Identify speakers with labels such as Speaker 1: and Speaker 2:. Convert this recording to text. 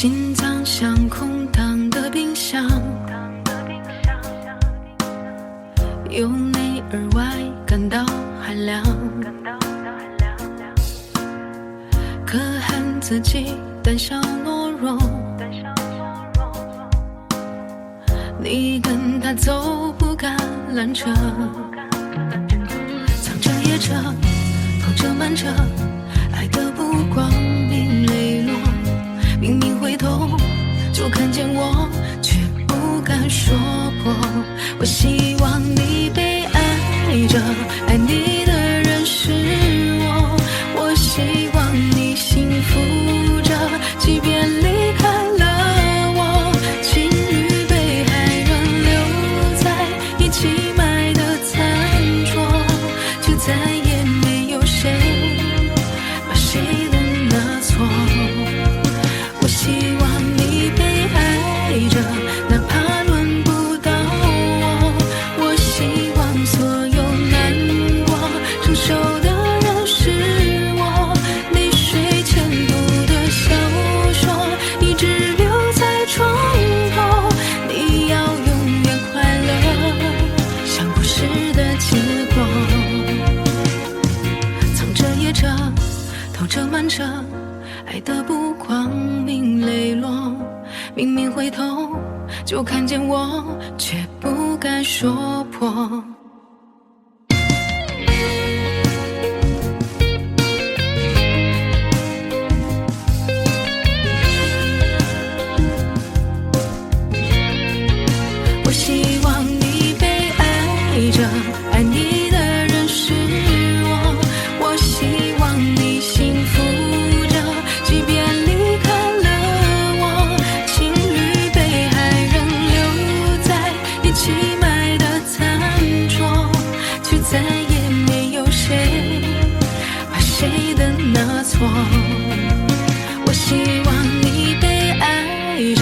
Speaker 1: 心脏像空荡的冰箱，由内而外感到寒凉，可恨自己胆小懦弱，你跟他走不橄榄车，藏着掖着偷着瞒着，爱得不光明磊落，明明回头就看见我，却不敢说破。我希望你被爱着，爱你的人是我，我希望你幸福着，即便离开了我。情侣被害人留在一起买的餐桌，却再也没有谁把谁的拿错。我希望你被爱着，哪怕轮不到我。我希望所有难过承受的人是我。你睡前读的小说一直留在床头，你要永远快乐，像故事的结果。藏着掖着偷着瞒着，爱得不光明磊落，明明回头就看见我，却不敢说破。我希望你被爱着，爱你的人是我，我希望你幸福着，即便离开了我。情侣被害人留在一起买的餐桌，却再也没有谁把谁的拿错。我希望你被爱着，